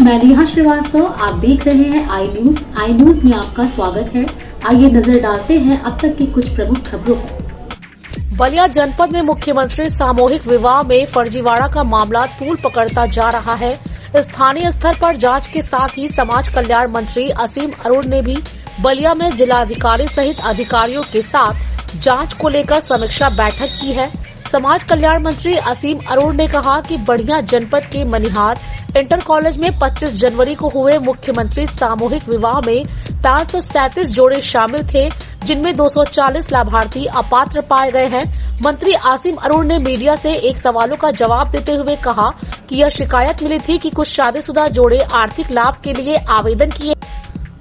मैं नेहा श्रीवास्तव, आप देख रहे हैं आई न्यूज। आई न्यूज में आपका स्वागत है। आइए नजर डालते हैं अब तक की कुछ प्रमुख खबरों पर। बलिया जनपद में मुख्यमंत्री सामूहिक विवाह में फर्जीवाड़ा का मामला तूल पकड़ता जा रहा है। स्थानीय स्तर पर जांच के साथ ही समाज कल्याण मंत्री असीम अरुण ने भी बलिया में जिलाधिकारी सहित अधिकारियों के साथ जांच को लेकर समीक्षा बैठक की है। समाज कल्याण मंत्री असीम अरुण ने कहा कि बढ़िया जनपद के मनिहार इंटर कॉलेज में 25 जनवरी को हुए मुख्यमंत्री सामूहिक विवाह में 537 जोड़े शामिल थे, जिनमें 240 लाभार्थी अपात्र पाए गए हैं। मंत्री असीम अरुण ने मीडिया से एक सवालों का जवाब देते हुए कहा कि यह शिकायत मिली थी कि कुछ शादीशुदा जोड़े आर्थिक लाभ के लिए आवेदन किए।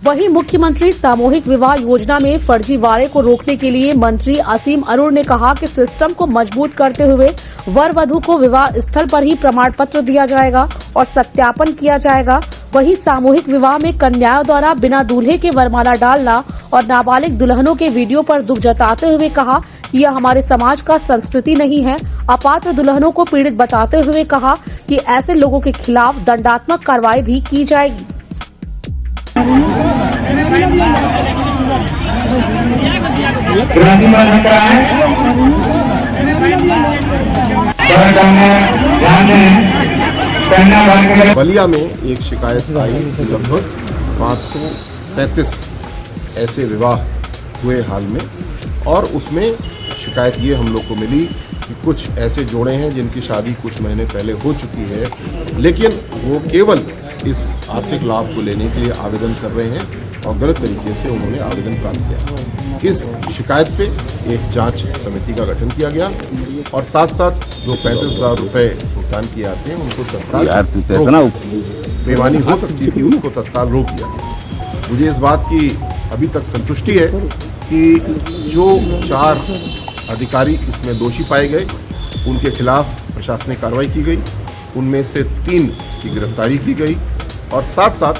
वहीं मुख्यमंत्री सामूहिक विवाह योजना में फर्जीवाड़े को रोकने के लिए मंत्री असीम अरुण ने कहा कि सिस्टम को मजबूत करते हुए वर वधू को विवाह स्थल पर ही प्रमाण पत्र दिया जाएगा और सत्यापन किया जाएगा। वहीं सामूहिक विवाह में कन्याओं द्वारा बिना दूल्हे के वरमाला डालना और नाबालिग दुल्हनों के वीडियो पर दुख जताते हुए कहा कि यह हमारे समाज का संस्कृति नहीं है। अपात्र दुल्हनों को पीड़ित बताते हुए कहा कि ऐसे लोगों के खिलाफ दंडात्मक कार्रवाई भी की जाएगी। बलिया में एक शिकायत आई, लगभग 537 ऐसे विवाह हुए हाल में, और उसमें शिकायत ये हम लोग को मिली कि कुछ ऐसे जोड़े हैं जिनकी शादी कुछ महीने पहले हो चुकी है, लेकिन वो केवल इस आर्थिक लाभ को लेने के लिए आवेदन कर रहे हैं और गलत तरीके से उन्होंने आवेदन प्राप्त किया। इस शिकायत पे एक जांच समिति का गठन किया गया और साथ साथ जो 35,000 रुपये भुगतान किए जाते हैं उनको तत्काल बेईमानी हो सकती थी, उसको तत्काल रोक दिया गया। मुझे इस बात की अभी तक संतुष्टि है कि जो 4 अधिकारी इसमें दोषी पाए गए उनके खिलाफ प्रशासनिक कार्रवाई की गई, उनमें से 3 की गिरफ्तारी की गई और साथ साथ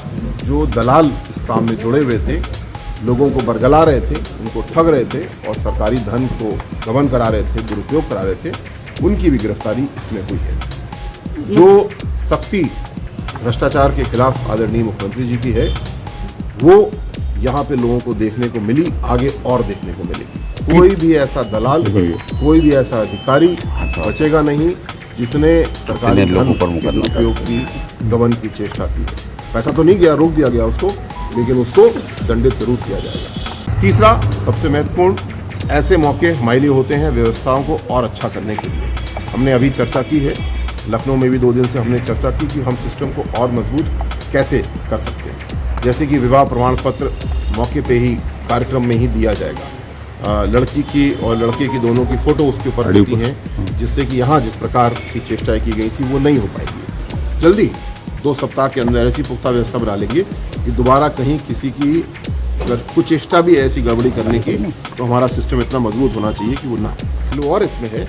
जो दलाल इस काम में जुड़े हुए थे, लोगों को बरगला रहे थे, उनको ठग रहे थे और सरकारी धन को गबन करा रहे थे, दुरुपयोग करा रहे थे, उनकी भी गिरफ्तारी इसमें हुई है। जो सख्ती भ्रष्टाचार के खिलाफ आदरणीय मुख्यमंत्री जी की है, वो यहाँ पे लोगों को देखने को मिली, आगे और देखने को मिलेगी। कोई भी ऐसा दलाल, कोई भी ऐसा अधिकारी बचेगा नहीं जिसने सरकारी धन के दुरुपयोग की, गबन की चेष्टा की है। पैसा तो नहीं गया, रोक दिया गया उसको, लेकिन उसको दंडित जरूर किया जाएगा। तीसरा, सबसे महत्वपूर्ण, ऐसे मौके हमारे लिए होते हैं व्यवस्थाओं को और अच्छा करने के लिए। हमने अभी चर्चा की है, लखनऊ में भी 2 दिन से हमने चर्चा की कि हम सिस्टम को और मजबूत कैसे कर सकते हैं। जैसे कि विवाह प्रमाण पत्र मौके पे ही, कार्यक्रम में ही दिया जाएगा। लड़की की और लड़के की दोनों की फ़ोटो उसके ऊपर होती हैं, जिससे कि यहाँ जिस प्रकार की चेष्टाएँ की गई थी वो नहीं हो पाएगी। जल्दी 2 सप्ताह के अंदर ऐसी पुख्ता व्यवस्था बना लेंगे कि दोबारा कहीं किसी की अगर कुछ चेष्टा भी ऐसी गड़बड़ी करने की, तो हमारा सिस्टम इतना मजबूत होना चाहिए कि वो ना हो। और इसमें है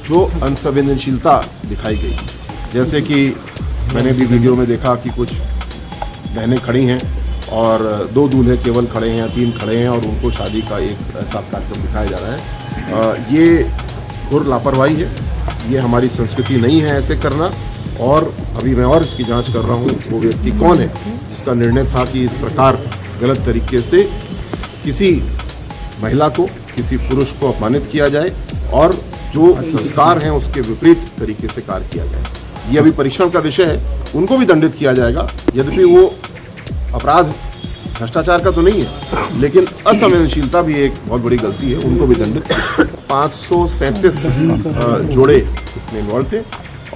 जो अनसंवेदनशीलता दिखाई गई, जैसे कि मैंने भी वीडियो में देखा कि कुछ बहनें खड़ी हैं और 2 दूल्हे केवल खड़े हैं या 3 खड़े हैं और उनको शादी का एक ऐसा कार्यक्रम दिखाया जा रहा है। ये घोर लापरवाही है, ये हमारी संस्कृति नहीं है ऐसे करना। और अभी मैं और इसकी जांच कर रहा हूँ वो व्यक्ति कौन है जिसका निर्णय था कि इस प्रकार गलत तरीके से किसी महिला को, किसी पुरुष को अपमानित किया जाए और जो संस्कार हैं उसके विपरीत तरीके से कार्य किया जाए। ये अभी परीक्षण का विषय है, उनको भी दंडित किया जाएगा। यद्यपि वो अपराध भ्रष्टाचार का तो नहीं है, लेकिन असंवेदनशीलता भी एक बहुत बड़ी गलती है, उनको भी दंडित। 537 जोड़े इसमें इन्वॉल्व थे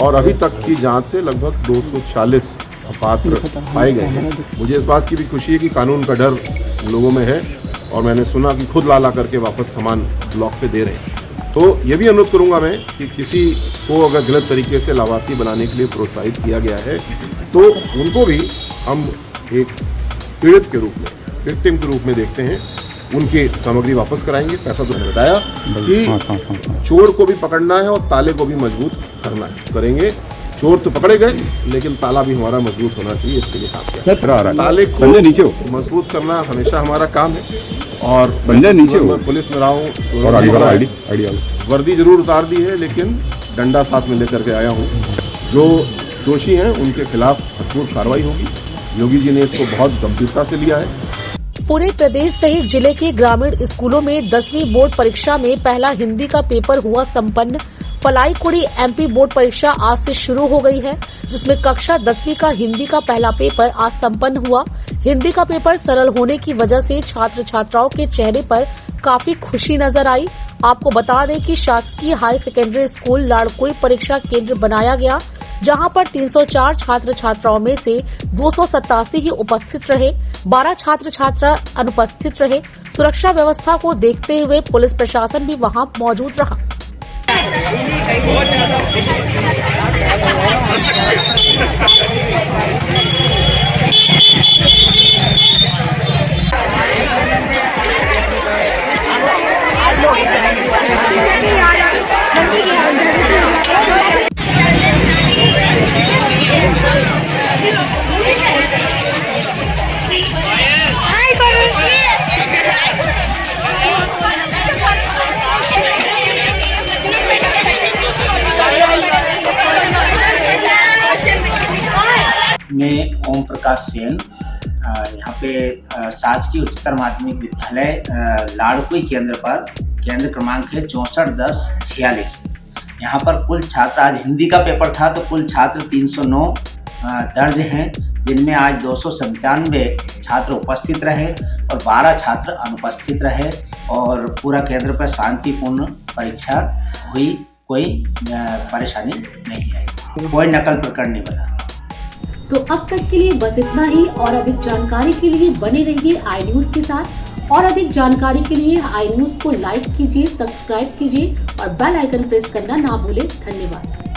और अभी तक की जांच से लगभग 240 अपात्र पाए गए हैं। मुझे इस बात की भी खुशी है कि कानून का डर लोगों में है और मैंने सुना कि खुद ला करके वापस सामान ब्लॉक पे दे रहे हैं। तो ये भी अनुरोध करूंगा मैं कि किसी को अगर गलत तरीके से लाभार्थी बनाने के लिए प्रोत्साहित किया गया है तो उनको भी हम एक पीड़ित के रूप में, विक्टिम के रूप में देखते हैं, उनकी सामग्री वापस कराएंगे। पैसा तो मैंने बताया कि चोर को भी पकड़ना है और ताले को भी मजबूत करना है, करेंगे। चोर तो पकड़े गए, लेकिन ताला भी हमारा मजबूत होना चाहिए, इसके लिए काम किया। ताले को मजबूत करना हमेशा हमारा काम है। और नीचे पुलिस में रहा हूँ, वर्दी जरूर उतार दी है, लेकिन डंडा साथ में लेकर के आया हूँ। जो दोषी हैं उनके खिलाफ कठोर कार्रवाई होगी। योगी जी ने इसको बहुत गंभीरता से लिया है। पूरे प्रदेश सहित जिले के ग्रामीण स्कूलों में 10वीं बोर्ड परीक्षा में पहला हिंदी का पेपर हुआ संपन्न। पलाईकुड़ी एमपी बोर्ड परीक्षा आज से शुरू हो गई है, जिसमें कक्षा 10वीं का हिंदी का पहला पेपर आज संपन्न हुआ। हिंदी का पेपर सरल होने की वजह से छात्र छात्राओं के चेहरे पर काफी खुशी नजर आई। आपको बता दें कि शासकीय हाई सेकेंडरी स्कूल लाड़कुई परीक्षा केंद्र बनाया गया, जहां पर 304 छात्र छात्राओं में से 287 ही उपस्थित रहे, 12 छात्र छात्रा अनुपस्थित रहे। सुरक्षा व्यवस्था को देखते हुए पुलिस प्रशासन भी वहां मौजूद रहा। मैं ओम प्रकाश सेन यहाँ पे शासकीय उच्चतर माध्यमिक विद्यालय लाड़कुई केंद्र पर केंद्र क्रमांक है 641046। यहाँ पर कुल छात्र, आज हिंदी का पेपर था तो कुल छात्र 309 दर्ज हैं, जिनमें आज 297 छात्र उपस्थित रहे और 12 छात्र अनुपस्थित रहे और पूरा केंद्र पर शांतिपूर्ण परीक्षा हुई। कोई परेशानी नहीं आई, कोई नकल प्रकरण नहीं बना। तो अब तक के लिए बस इतना ही। और अधिक जानकारी के लिए बने रहिए आई न्यूज के साथ। और अधिक जानकारी के लिए आई न्यूज को लाइक कीजिए, सब्सक्राइब कीजिए और बेल आइकन प्रेस करना ना भूलें। धन्यवाद।